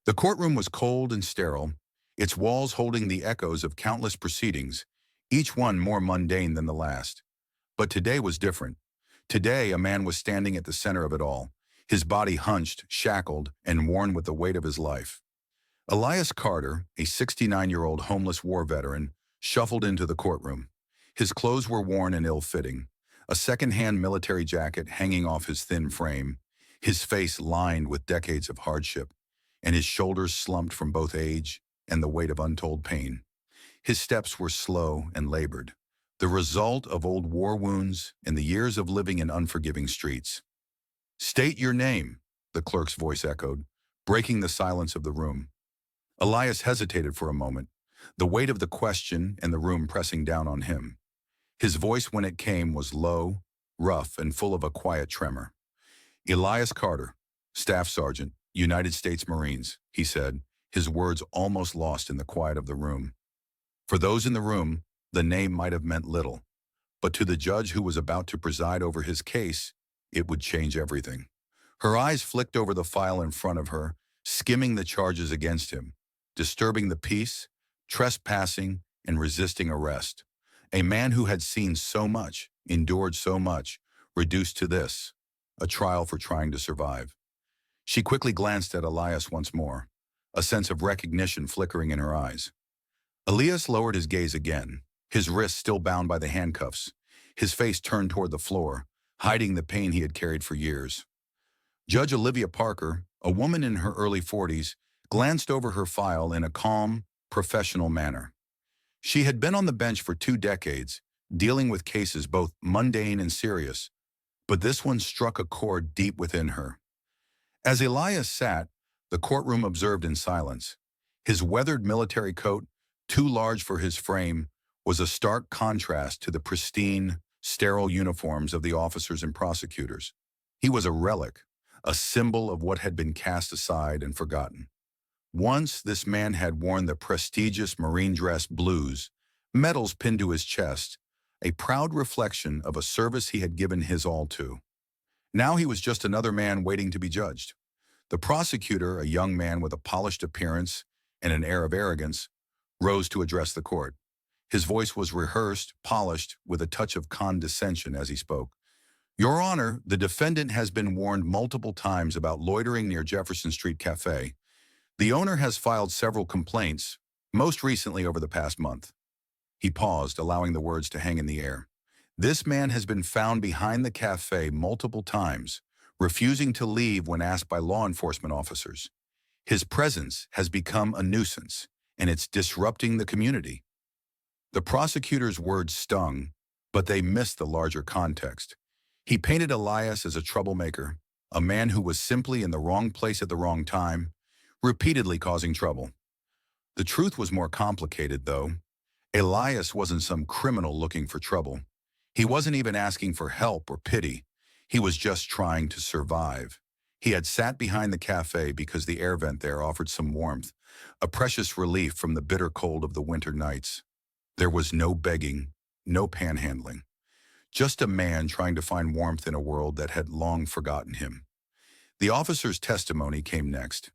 The courtroom was cold and sterile, its walls holding the echoes of countless proceedings, each one more mundane than the last. But today was different. Today, a man was standing at the center of it all, his body hunched, shackled, and worn with the weight of his life. Elias Carter, a 69-year-old homeless war veteran, shuffled into the courtroom. His clothes were worn and ill-fitting, a second-hand military jacket hanging off his thin frame, his face lined with decades of hardship, and his shoulders slumped from both age and the weight of untold pain. His steps were slow and labored, the result of old war wounds and the years of living in unforgiving streets. "State your name," the clerk's voice echoed, breaking the silence of the room. Elias hesitated for a moment, the weight of the question and the room pressing down on him. His voice, when it came, was low, rough, and full of a quiet tremor. "Elias Carter, Staff Sergeant, United States Marines," he said, his words almost lost in the quiet of the room. For those in the room, the name might have meant little, but to the judge who was about to preside over his case, it would change everything. Her eyes flicked over the file in front of her, skimming the charges against him: disturbing the peace, trespassing, and resisting arrest. A man who had seen so much, endured so much, reduced to this: a trial for trying to survive. She quickly glanced at Elias once more, a sense of recognition flickering in her eyes. Elias lowered his gaze again, his wrists still bound by the handcuffs, his face turned toward the floor, hiding the pain he had carried for years. Judge Olivia Parker, a woman in her early 40s, glanced over her file in a calm, professional manner. She had been on the bench for 2 decades, dealing with cases both mundane and serious, but this one struck a chord deep within her. As Elias sat, the courtroom observed in silence. His weathered military coat, too large for his frame, was a stark contrast to the pristine, sterile uniforms of the officers and prosecutors. He was a relic, a symbol of what had been cast aside and forgotten. Once this man had worn the prestigious Marine dress blues, medals pinned to his chest, a proud reflection of a service he had given his all to. Now he was just another man waiting to be judged. The prosecutor, a young man with a polished appearance and an air of arrogance, rose to address the court. His voice was rehearsed, polished, with a touch of condescension as he spoke. "Your Honor, the defendant has been warned multiple times about loitering near Jefferson Street Cafe. The owner has filed several complaints, most recently over the past month." He paused, allowing the words to hang in the air. "This man has been found behind the cafe multiple times, refusing to leave when asked by law enforcement officers. His presence has become a nuisance, and it's disrupting the community." The prosecutor's words stung, but they missed the larger context. He painted Elias as a troublemaker, a man who was simply in the wrong place at the wrong time, repeatedly causing trouble. The truth was more complicated, though. Elias wasn't some criminal looking for trouble. He wasn't even asking for help or pity. He was just trying to survive. He had sat behind the cafe because the air vent there offered some warmth, a precious relief from the bitter cold of the winter nights. There was no begging, no panhandling. Just a man trying to find warmth in a world that had long forgotten him. The officer's testimony came next.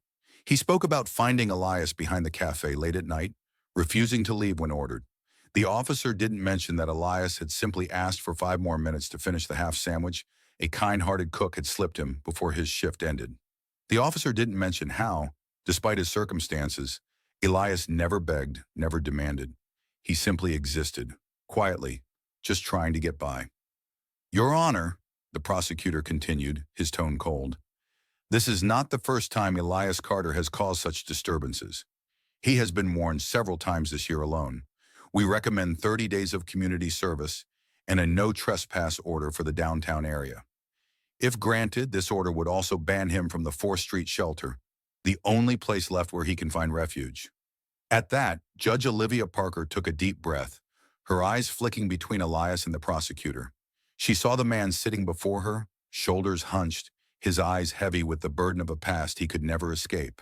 He spoke about finding Elias behind the cafe late at night, refusing to leave when ordered. The officer didn't mention that Elias had simply asked for 5 more minutes to finish the half sandwich a kind-hearted cook had slipped him before his shift ended. The officer didn't mention how, despite his circumstances, Elias never begged, never demanded. He simply existed, quietly, just trying to get by. "Your Honor," the prosecutor continued, his tone cold, "this is not the first time Elias Carter has caused such disturbances. He has been warned several times this year alone. We recommend 30 days of community service and a no trespass order for the downtown area. If granted, this order would also ban him from the 4th Street shelter, the only place left where he can find refuge." At that, Judge Olivia Parker took a deep breath, her eyes flicking between Elias and the prosecutor. She saw the man sitting before her, shoulders hunched, his eyes heavy with the burden of a past he could never escape.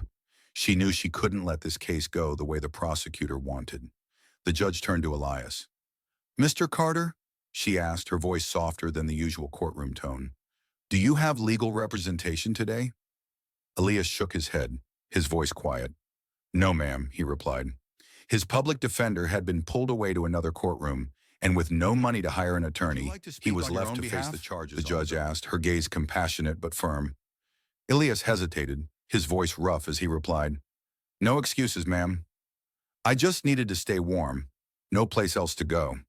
She knew she couldn't let this case go the way the prosecutor wanted. The judge turned to Elias. "Mr. Carter?" she asked, her voice softer than the usual courtroom tone. "Do you have legal representation today?" Elias shook his head. his voice quiet. No, ma'am, he replied. His public defender had been pulled away to another courtroom, and with no money to hire an attorney, he was left to face the charges. The judge asked, her gaze compassionate but firm. Elias hesitated, his voice rough as he replied, No excuses, ma'am. I just needed to stay warm. No place else to go.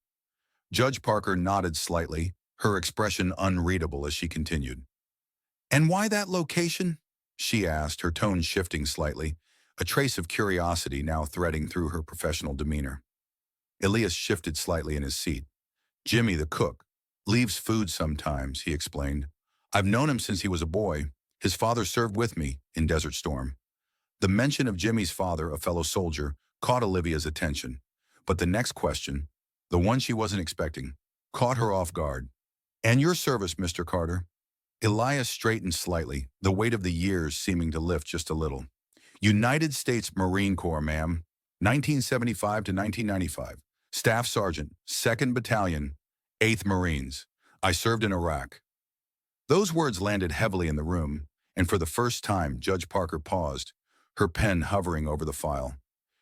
Judge Parker nodded slightly, her expression unreadable as she continued. And why that location? She asked, her tone shifting slightly, a trace of curiosity now threading through her professional demeanor. Elias shifted slightly in his seat. Jimmy, the cook, leaves food sometimes, he explained. I've known him since he was a boy. His father served with me in Desert Storm. The mention of Jimmy's father, a fellow soldier, caught Olivia's attention. But the next question, the one she wasn't expecting, caught her off guard. And your service, Mr. Carter? Elias straightened slightly, the weight of the years seeming to lift just a little. United States Marine Corps, ma'am, 1975 to 1995. Staff Sergeant, 2nd Battalion, 8th Marines. I served in Iraq. Those words landed heavily in the room, and for the first time, Judge Parker paused, her pen hovering over the file.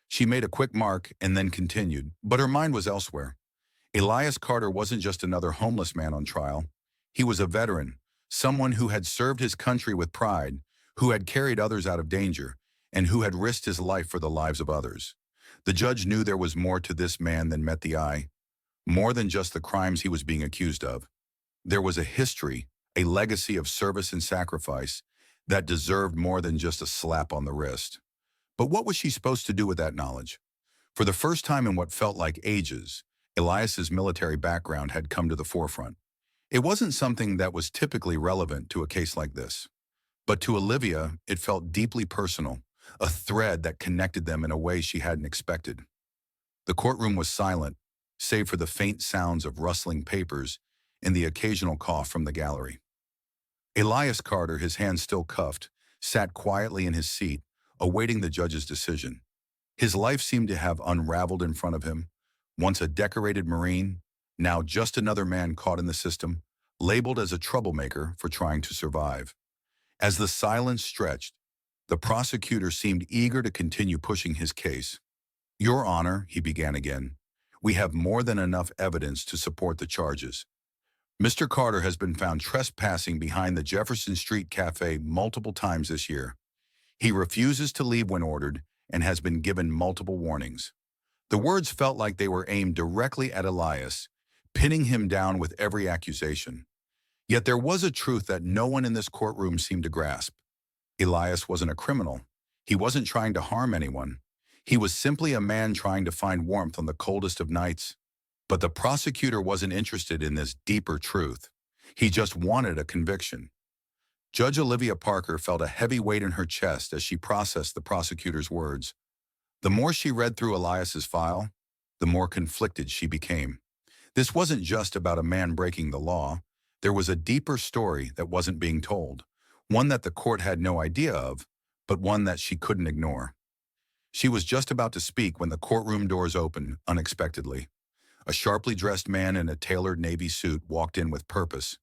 She made a quick mark and then continued, but her mind was elsewhere. Elias Carter wasn't just another homeless man on trial. He was a veteran, someone who had served his country with pride, who had carried others out of danger, and who had risked his life for the lives of others. The judge knew there was more to this man than met the eye, more than just the crimes he was being accused of. There was a history, a legacy of service and sacrifice that deserved more than just a slap on the wrist. But what was she supposed to do with that knowledge? For the first time in what felt like ages, Elias's military background had come to the forefront. It wasn't something that was typically relevant to a case like this. But to Olivia, it felt deeply personal, a thread that connected them in a way she hadn't expected. The courtroom was silent, save for the faint sounds of rustling papers and the occasional cough from the gallery. Elias Carter, his hands still cuffed, sat quietly in his seat, awaiting the judge's decision. His life seemed to have unraveled in front of him, once a decorated Marine, now just another man caught in the system, labeled as a troublemaker for trying to survive. As the silence stretched, the prosecutor seemed eager to continue pushing his case. Your Honor, he began again, we have more than enough evidence to support the charges. Mr. Carter has been found trespassing behind the Jefferson Street Cafe multiple times this year. He refuses to leave when ordered and has been given multiple warnings. The words felt like they were aimed directly at Elias, pinning him down with every accusation. Yet there was a truth that no one in this courtroom seemed to grasp. Elias wasn't a criminal. He wasn't trying to harm anyone. He was simply a man trying to find warmth on the coldest of nights. But the prosecutor wasn't interested in this deeper truth. He just wanted a conviction. Judge Olivia Parker felt a heavy weight in her chest as she processed the prosecutor's words. The more she read through Elias's file, the more conflicted she became. This wasn't just about a man breaking the law. There was a deeper story that wasn't being told, one that the court had no idea of, but one that she couldn't ignore. She was just about to speak when the courtroom doors opened unexpectedly. A sharply dressed man in a tailored navy suit walked in with purpose,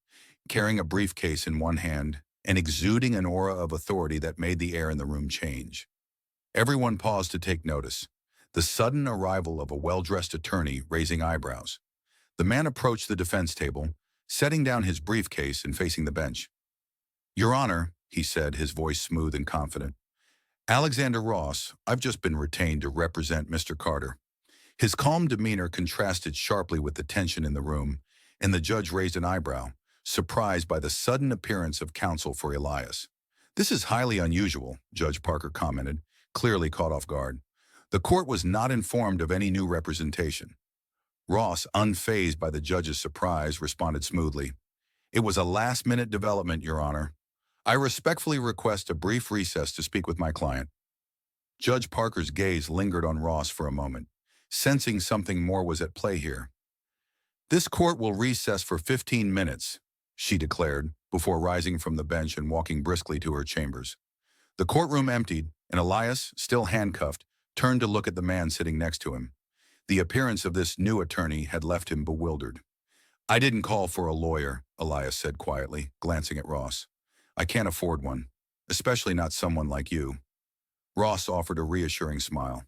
carrying a briefcase in one hand and exuding an aura of authority that made the air in the room change. Everyone paused to take notice, the sudden arrival of a well-dressed attorney raising eyebrows. The man approached the defense table, setting down his briefcase and facing the bench. Your Honor, he said, his voice smooth and confident. Alexander Ross, I've just been retained to represent Mr. Carter. His calm demeanor contrasted sharply with the tension in the room, and the judge raised an eyebrow, surprised by the sudden appearance of counsel for Elias. This is highly unusual, Judge Parker commented, clearly caught off guard. The court was not informed of any new representation. Ross, unfazed by the judge's surprise, responded smoothly. It was a last-minute development, Your Honor. I respectfully request a brief recess to speak with my client. Judge Parker's gaze lingered on Ross for a moment, sensing something more was at play here. This court will recess for 15 minutes, she declared, before rising from the bench and walking briskly to her chambers. The courtroom emptied, and Elias, still handcuffed, turned to look at the man sitting next to him. The appearance of this new attorney had left him bewildered. I didn't call for a lawyer, Elias said quietly, glancing at Ross. I can't afford one, especially not someone like you. Ross offered a reassuring smile.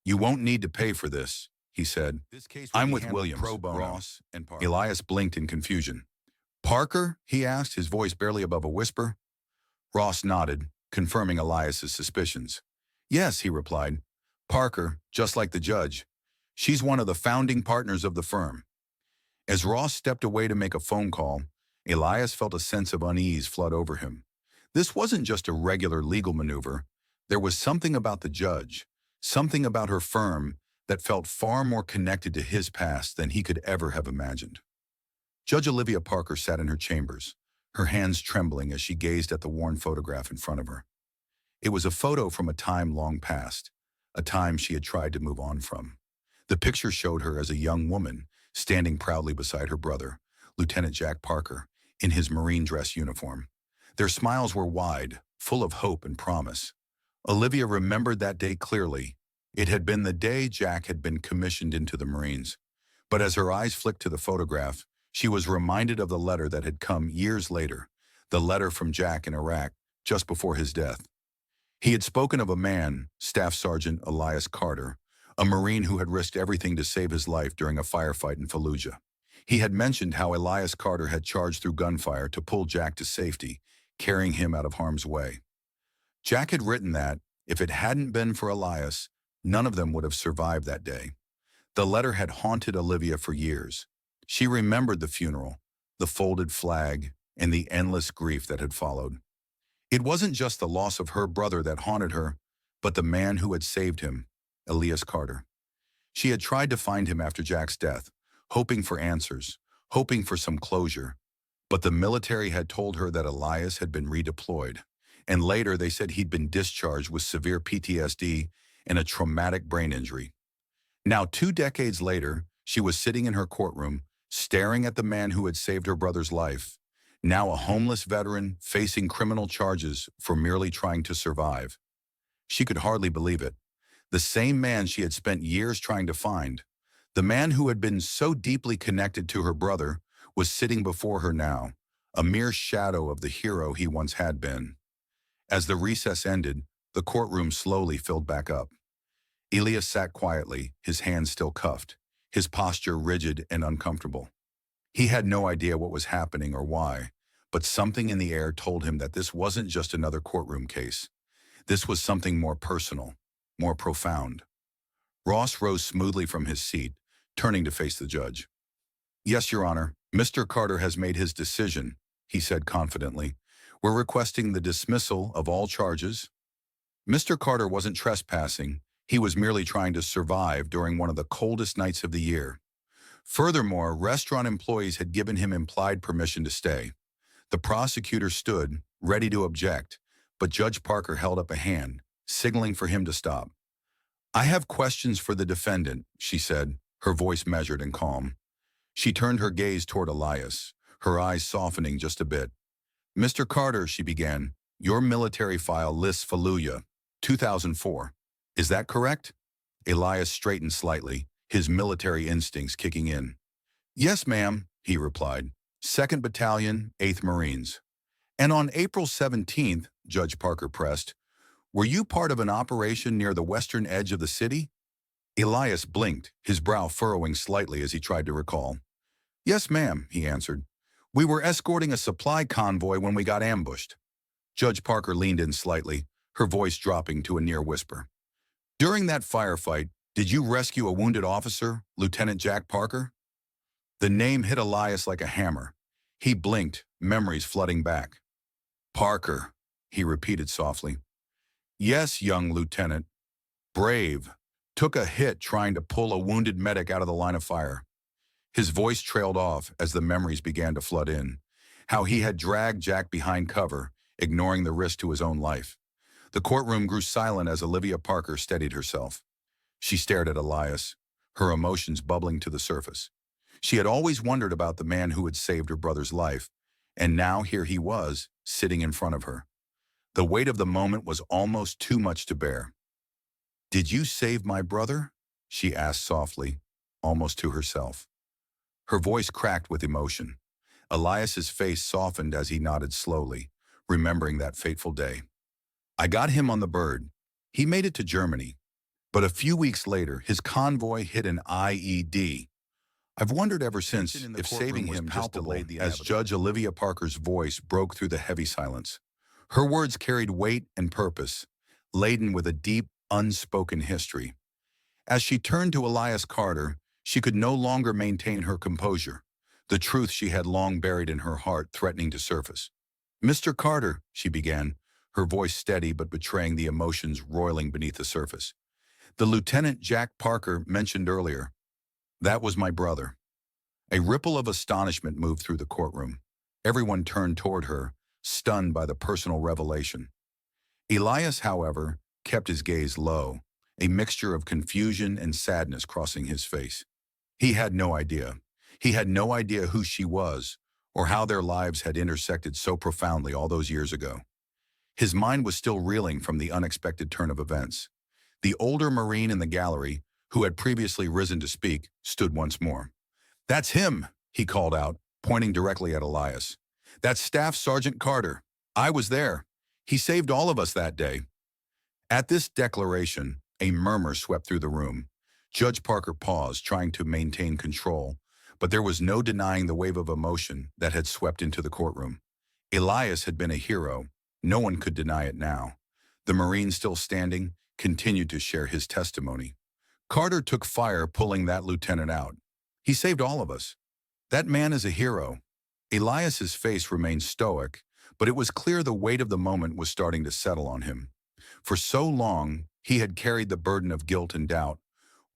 You won't need to pay for this, he said. This case I'm with Williams, pro bono. Ross, and Parker. Elias blinked in confusion. Parker? He asked, his voice barely above a whisper. Ross nodded, confirming Elias's suspicions. Yes, he replied. Parker, just like the judge. She's one of the founding partners of the firm. As Ross stepped away to make a phone call, Elias felt a sense of unease flood over him. This wasn't just a regular legal maneuver. There was something about the judge, something about her firm that felt far more connected to his past than he could ever have imagined. Judge Olivia Parker sat in her chambers, her hands trembling as she gazed at the worn photograph in front of her. It was a photo from a time long past, a time she had tried to move on from. The picture showed her as a young woman, standing proudly beside her brother, Lieutenant Jack Parker, in his Marine dress uniform. Their smiles were wide, full of hope and promise. Olivia remembered that day clearly. It had been the day Jack had been commissioned into the Marines. But as her eyes flicked to the photograph, she was reminded of the letter that had come years later, the letter from Jack in Iraq, just before his death. He had spoken of a man, Staff Sergeant Elias Carter, a Marine who had risked everything to save his life during a firefight in Fallujah. He had mentioned how Elias Carter had charged through gunfire to pull Jack to safety, carrying him out of harm's way. Jack had written that, if it hadn't been for Elias, none of them would have survived that day. The letter had haunted Olivia for years. She remembered the funeral, the folded flag, and the endless grief that had followed. It wasn't just the loss of her brother that haunted her, but the man who had saved him, Elias Carter. She had tried to find him after Jack's death, hoping for answers, hoping for some closure. But the military had told her that Elias had been redeployed, and later they said he'd been discharged with severe PTSD and a traumatic brain injury. Now, 2 decades later, she was sitting in her courtroom, staring at the man who had saved her brother's life, now a homeless veteran facing criminal charges for merely trying to survive. She could hardly believe it. The same man she had spent years trying to find, the man who had been so deeply connected to her brother, was sitting before her now, a mere shadow of the hero he once had been. As the recess ended, the courtroom slowly filled back up. Elias sat quietly, his hands still cuffed, his posture rigid and uncomfortable. He had no idea what was happening or why, but something in the air told him that this wasn't just another courtroom case. This was something more personal, more profound. Ross rose smoothly from his seat, turning to face the judge. Yes, Your Honor, Mr. Carter has made his decision, he said confidently. We're requesting the dismissal of all charges. Mr. Carter wasn't trespassing. He was merely trying to survive during one of the coldest nights of the year. Furthermore, restaurant employees had given him implied permission to stay. The prosecutor stood, ready to object, but Judge Parker held up a hand, signaling for him to stop. I have questions for the defendant, she said, her voice measured and calm. She turned her gaze toward Elias, her eyes softening just a bit. Mr. Carter, she began, your military file lists Fallujah, 2004. Is that correct? Elias straightened slightly, his military instincts kicking in. Yes, ma'am, he replied. 2nd Battalion, 8th Marines. And on April 17th, Judge Parker pressed, were you part of an operation near the western edge of the city? Elias blinked, his brow furrowing slightly as he tried to recall. Yes, ma'am, he answered. We were escorting a supply convoy when we got ambushed. Judge Parker leaned in slightly, her voice dropping to a near whisper. During that firefight, did you rescue a wounded officer, Lieutenant Jack Parker? The name hit Elias like a hammer. He blinked, memories flooding back. Parker, he repeated softly. Yes, young lieutenant. Brave. Took a hit trying to pull a wounded medic out of the line of fire. His voice trailed off as the memories began to flood in. How he had dragged Jack behind cover, ignoring the risk to his own life. The courtroom grew silent as Olivia Parker steadied herself. She stared at Elias, her emotions bubbling to the surface. She had always wondered about the man who had saved her brother's life, and now here he was, sitting in front of her. The weight of the moment was almost too much to bear. Did you save my brother? She asked softly, almost to herself. Her voice cracked with emotion. Elias's face softened as he nodded slowly, remembering that fateful day. I got him on the bird. He made it to Germany, but a few weeks later, his convoy hit an IED. I've wondered ever since if saving him just delayed the inevitable. As Judge Olivia Parker's voice broke through the heavy silence. Her words carried weight and purpose, laden with a deep, unspoken history. As she turned to Elias Carter, she could no longer maintain her composure, the truth she had long buried in her heart threatening to surface. "Mr. Carter," she began, her voice steady but betraying the emotions roiling beneath the surface. "The Lieutenant Jack Parker mentioned earlier, that was my brother." A ripple of astonishment moved through the courtroom. Everyone turned toward her, stunned by the personal revelation. Elias, however, kept his gaze low, a mixture of confusion and sadness crossing his face. He had no idea. He had no idea who she was or how their lives had intersected so profoundly all those years ago. His mind was still reeling from the unexpected turn of events. The older Marine in the gallery, who had previously risen to speak, stood once more. "That's him," he called out, pointing directly at Elias. "That's Staff Sergeant Carter. I was there. He saved all of us that day." At this declaration, a murmur swept through the room. Judge Parker paused, trying to maintain control, but there was no denying the wave of emotion that had swept into the courtroom. Elias had been a hero. No one could deny it now. The Marine, still standing, continued to share his testimony. "Carter took fire pulling that lieutenant out. He saved all of us. That man is a hero." Elias's face remained stoic, but it was clear the weight of the moment was starting to settle on him. For so long, he had carried the burden of guilt and doubt,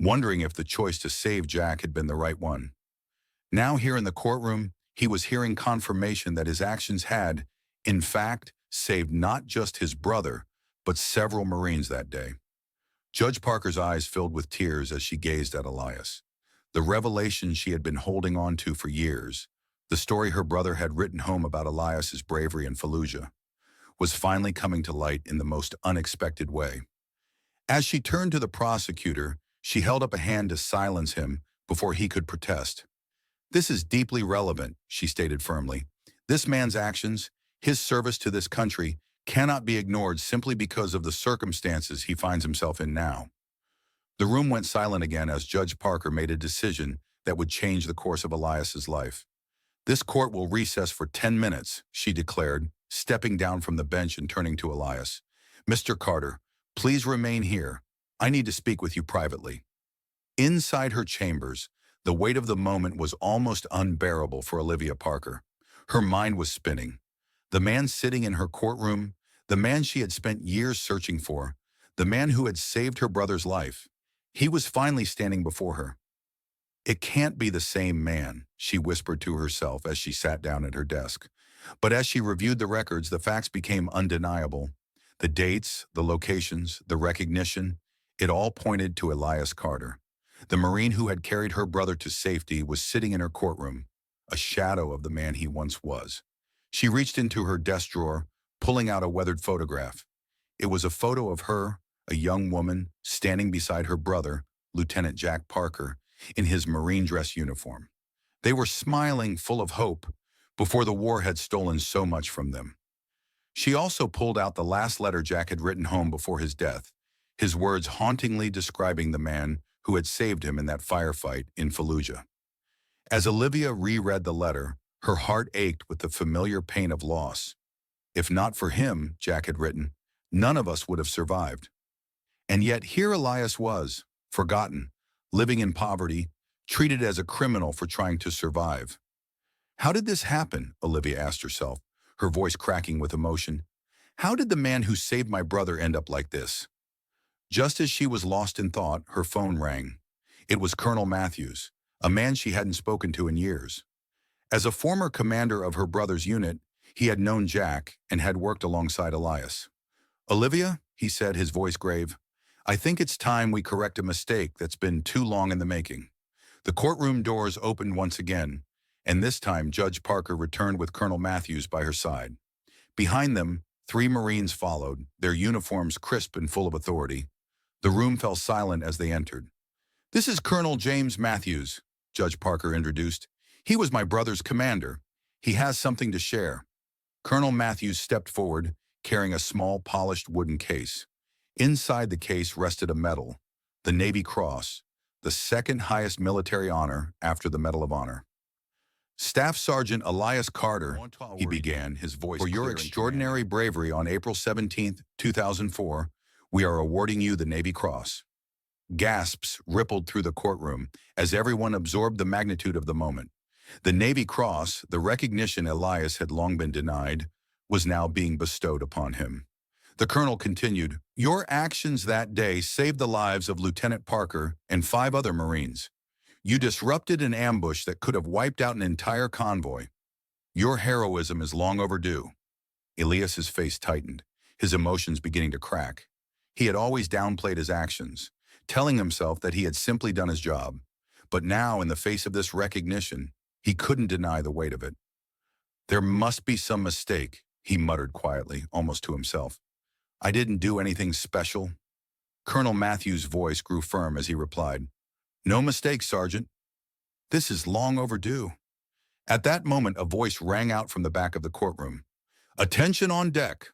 wondering if the choice to save Jack had been the right one. Now here in the courtroom, he was hearing confirmation that his actions had, in fact, saved not just his brother, but several Marines that day. Judge Parker's eyes filled with tears as she gazed at Elias. The revelation she had been holding on to for years, the story her brother had written home about Elias's bravery in Fallujah, was finally coming to light in the most unexpected way. As she turned to the prosecutor, she held up a hand to silence him before he could protest. "This is deeply relevant," she stated firmly. "This man's actions, his service to this country, cannot be ignored simply because of the circumstances he finds himself in now." The room went silent again as Judge Parker made a decision that would change the course of Elias's life. "This court will recess for 10 minutes, she declared, stepping down from the bench and turning to Elias. "Mr. Carter, please remain here. I need to speak with you privately." Inside her chambers, the weight of the moment was almost unbearable for Olivia Parker. Her mind was spinning. The man sitting in her courtroom, the man she had spent years searching for, the man who had saved her brother's life, he was finally standing before her. "It can't be the same man," she whispered to herself as she sat down at her desk. But as she reviewed the records, the facts became undeniable. The dates, the locations, the recognition, it all pointed to Elias Carter. The Marine who had carried her brother to safety was sitting in her courtroom, a shadow of the man he once was. She reached into her desk drawer, pulling out a weathered photograph. It was a photo of her, a young woman, standing beside her brother, Lieutenant Jack Parker, in his Marine dress uniform. They were smiling, full of hope, before the war had stolen so much from them. She also pulled out the last letter Jack had written home before his death, his words hauntingly describing the man who had saved him in that firefight in Fallujah. As Olivia reread the letter, her heart ached with the familiar pain of loss. "If not for him," Jack had written, "none of us would have survived." And yet here Elias was, forgotten, living in poverty, treated as a criminal for trying to survive. "How did this happen?" Olivia asked herself, her voice cracking with emotion. "How did the man who saved my brother end up like this?" Just as she was lost in thought, her phone rang. It was Colonel Matthews, a man she hadn't spoken to in years. As a former commander of her brother's unit, he had known Jack and had worked alongside Elias. "Olivia," he said, his voice grave, "I think it's time we correct a mistake that's been too long in the making." The courtroom doors opened once again, and this time Judge Parker returned with Colonel Matthews by her side. Behind them, 3 Marines followed, their uniforms crisp and full of authority. The room fell silent as they entered. "This is Colonel James Matthews," Judge Parker introduced. "He was my brother's commander. He has something to share." Colonel Matthews stepped forward, carrying a small polished wooden case. Inside the case rested a medal, the Navy Cross, the second highest military honor after the Medal of Honor. Staff Sergeant Elias Carter, he began, his voice for your extraordinary bravery on April 17, 2004, we are awarding you the Navy Cross. Gasps rippled through the courtroom as everyone absorbed the magnitude of the moment. The Navy Cross, the recognition Elias had long been denied, was now being bestowed upon him. The colonel continued, your actions that day saved the lives of Lieutenant Parker and 5 other Marines. You disrupted an ambush that could have wiped out an entire convoy. Your heroism is long overdue. Elias's face tightened, his emotions beginning to crack. He had always downplayed his actions, telling himself that he had simply done his job. But now, in the face of this recognition, he couldn't deny the weight of it. There must be some mistake, he muttered quietly, almost to himself. I didn't do anything special. Colonel Matthews' voice grew firm as he replied, no mistake, Sergeant. This is long overdue. At that moment, a voice rang out from the back of the courtroom. Attention on deck.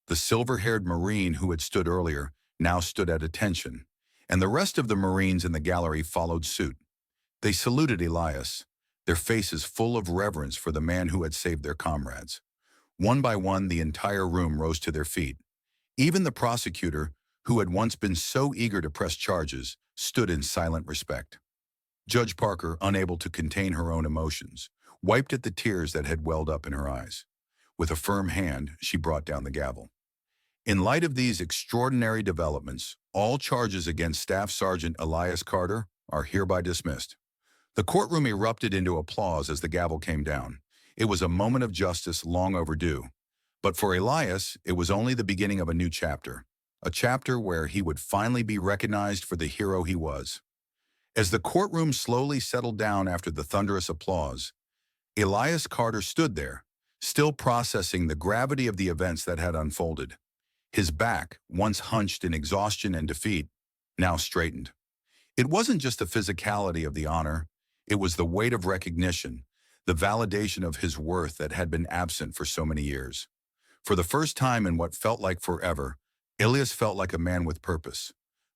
The silver-haired Marine who had stood earlier now stood at attention, and the rest of the Marines in the gallery followed suit. They saluted Elias, their faces full of reverence for the man who had saved their comrades. One by one, the entire room rose to their feet. Even the prosecutor, who had once been so eager to press charges, stood in silent respect. Judge Parker, unable to contain her own emotions, wiped at the tears that had welled up in her eyes. With a firm hand, she brought down the gavel. In light of these extraordinary developments, all charges against Staff Sergeant Elias Carter are hereby dismissed. The courtroom erupted into applause as the gavel came down. It was a moment of justice long overdue. But for Elias, it was only the beginning of a new chapter, a chapter where he would finally be recognized for the hero he was. As the courtroom slowly settled down after the thunderous applause, Elias Carter stood there, still processing the gravity of the events that had unfolded. His back, once hunched in exhaustion and defeat, now straightened. It wasn't just the physicality of the honor, it was the weight of recognition, the validation of his worth that had been absent for so many years. For the first time in what felt like forever, Elias felt like a man with purpose,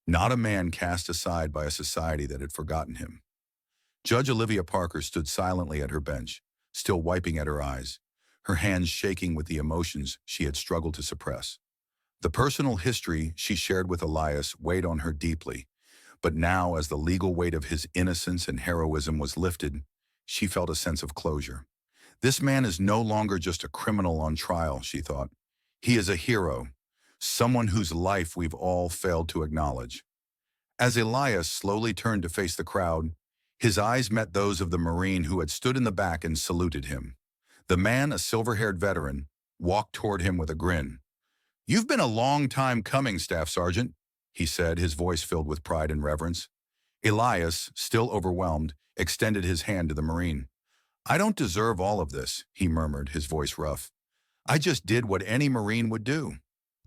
not a man cast aside by a society that had forgotten him. Judge Olivia Parker stood silently at her bench, still wiping at her eyes, her hands shaking with the emotions she had struggled to suppress. The personal history she shared with Elias weighed on her deeply, but now, as the legal weight of his innocence and heroism was lifted, she felt a sense of closure. This man is no longer just a criminal on trial, she thought. He is a hero, someone whose life we've all failed to acknowledge. As Elias slowly turned to face the crowd, his eyes met those of the Marine who had stood in the back and saluted him. The man, a silver-haired veteran, walked toward him with a grin. You've been a long time coming, Staff Sergeant, he said, his voice filled with pride and reverence. Elias, still overwhelmed, extended his hand to the Marine. I don't deserve all of this, he murmured, his voice rough. I just did what any Marine would do.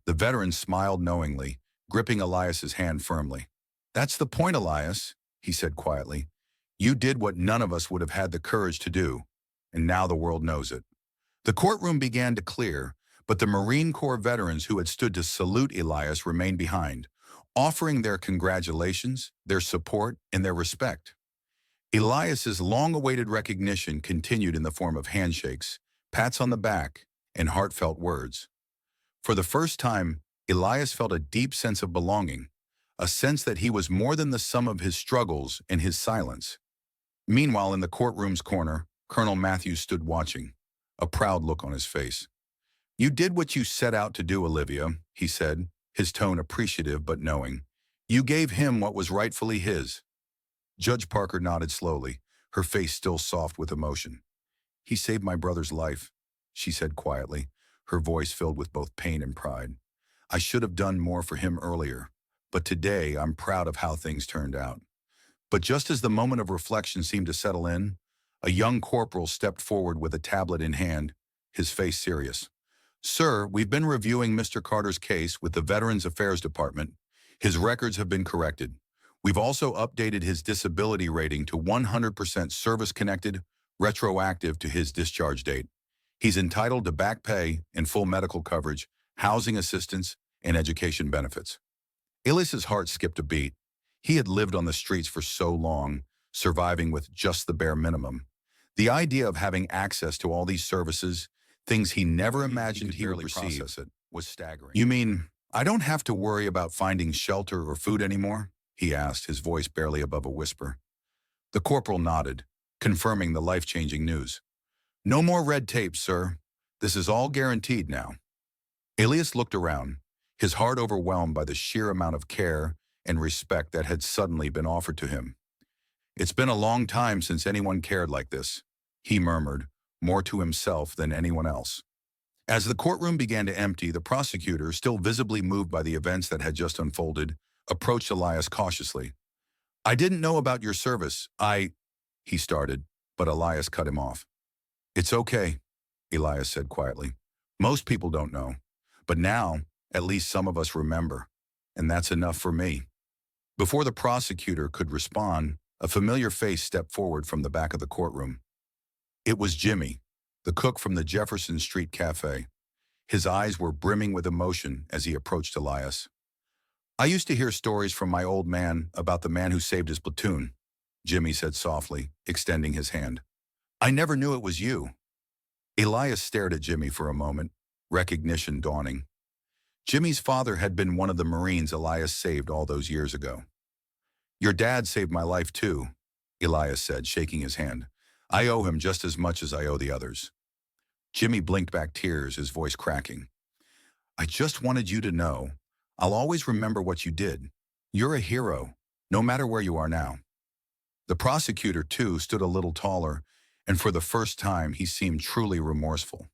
The veteran smiled knowingly, gripping Elias's hand firmly. That's the point, Elias, he said quietly. You did what none of us would have had the courage to do, and now the world knows it. The courtroom began to clear, but the Marine Corps veterans who had stood to salute Elias remained behind, offering their congratulations, their support, and their respect. Elias's long-awaited recognition continued in the form of handshakes, pats on the back, and heartfelt words. For the first time, Elias felt a deep sense of belonging, a sense that he was more than the sum of his struggles and his silence. Meanwhile, in the courtroom's corner, Colonel Matthews stood watching, a proud look on his face. You did what you set out to do, Olivia, he said, his tone appreciative but knowing. You gave him what was rightfully his. Judge Parker nodded slowly, her face still soft with emotion. He saved my brother's life, she said quietly, her voice filled with both pain and pride. I should have done more for him earlier, but today I'm proud of how things turned out. But just as the moment of reflection seemed to settle in, a young corporal stepped forward with a tablet in hand, his face serious. Sir, we've been reviewing Mr. Carter's case with the Veterans Affairs Department. His records have been corrected. We've also updated his disability rating to 100% service-connected, retroactive to his discharge date. He's entitled to back pay and full medical coverage, housing assistance, and education benefits. Elias's heart skipped a beat. He had lived on the streets for so long, surviving with just the bare minimum. The idea of having access to all these services, things he never imagined he would receive, was staggering. You mean, I don't have to worry about finding shelter or food anymore? He asked, his voice barely above a whisper. The corporal nodded, confirming the life-changing news. No more red tape, sir. This is all guaranteed now. Elias looked around, his heart overwhelmed by the sheer amount of care and respect that had suddenly been offered to him. It's been a long time since anyone cared like this, he murmured, more to himself than anyone else. As the courtroom began to empty, the prosecutor, still visibly moved by the events that had just unfolded, approached Elias cautiously. I didn't know about your service. He started, but Elias cut him off. It's okay, Elias said quietly. Most people don't know, but now, at least some of us remember, and that's enough for me. Before the prosecutor could respond, a familiar face stepped forward from the back of the courtroom. It was Jimmy, the cook from the Jefferson Street Cafe. His eyes were brimming with emotion as he approached Elias. I used to hear stories from my old man about the man who saved his platoon, Jimmy said softly, extending his hand. I never knew it was you. Elias stared at Jimmy for a moment, recognition dawning. Jimmy's father had been one of the Marines Elias saved all those years ago. Your dad saved my life too, Elias said, shaking his hand. I owe him just as much as I owe the others. Jimmy blinked back tears, his voice cracking. I just wanted you to know. I'll always remember what you did. You're a hero, no matter where you are now. The prosecutor, too, stood a little taller, and for the first time he seemed truly remorseful.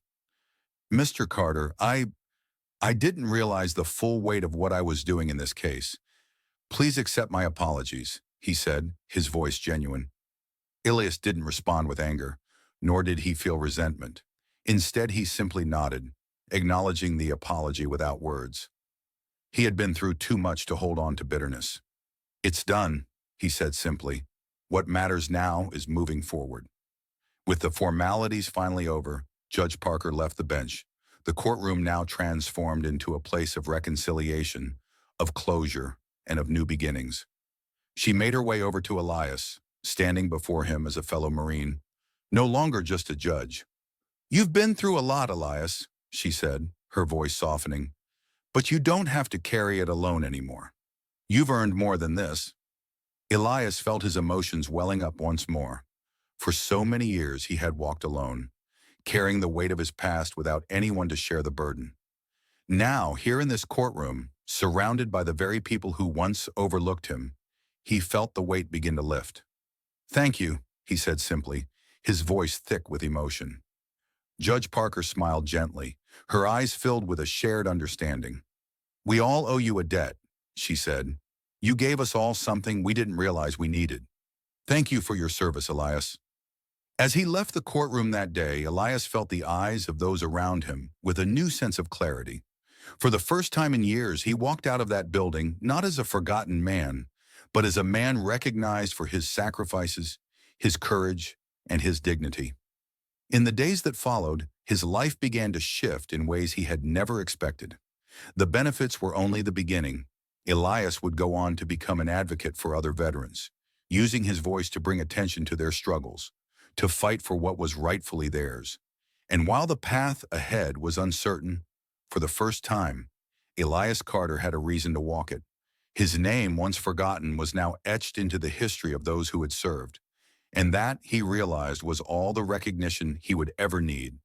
Mr. Carter, I didn't realize the full weight of what I was doing in this case. Please accept my apologies, he said, his voice genuine. Elias didn't respond with anger, nor did he feel resentment. Instead, he simply nodded, acknowledging the apology without words. He had been through too much to hold on to bitterness. It's done, he said simply. What matters now is moving forward. With the formalities finally over, Judge Parker left the bench, the courtroom now transformed into a place of reconciliation, of closure, and of new beginnings. She made her way over to Elias, standing before him as a fellow Marine, no longer just a judge. You've been through a lot, Elias, she said, her voice softening. But you don't have to carry it alone anymore. You've earned more than this. Elias felt his emotions welling up once more. For so many years he had walked alone, carrying the weight of his past without anyone to share the burden. Now, here in this courtroom, surrounded by the very people who once overlooked him, he felt the weight begin to lift. Thank you, he said simply, his voice thick with emotion. Judge Parker smiled gently, her eyes filled with a shared understanding. We all owe you a debt, she said. You gave us all something we didn't realize we needed. Thank you for your service, Elias. As he left the courtroom that day, Elias felt the eyes of those around him with a new sense of clarity. For the first time in years, he walked out of that building not as a forgotten man, but as a man recognized for his sacrifices, his courage, and his dignity. In the days that followed, his life began to shift in ways he had never expected. The benefits were only the beginning. Elias would go on to become an advocate for other veterans, using his voice to bring attention to their struggles, to fight for what was rightfully theirs. And while the path ahead was uncertain, for the first time, Elias Carter had a reason to walk it. His name, once forgotten, was now etched into the history of those who had served. And that, he realized, was all the recognition he would ever need.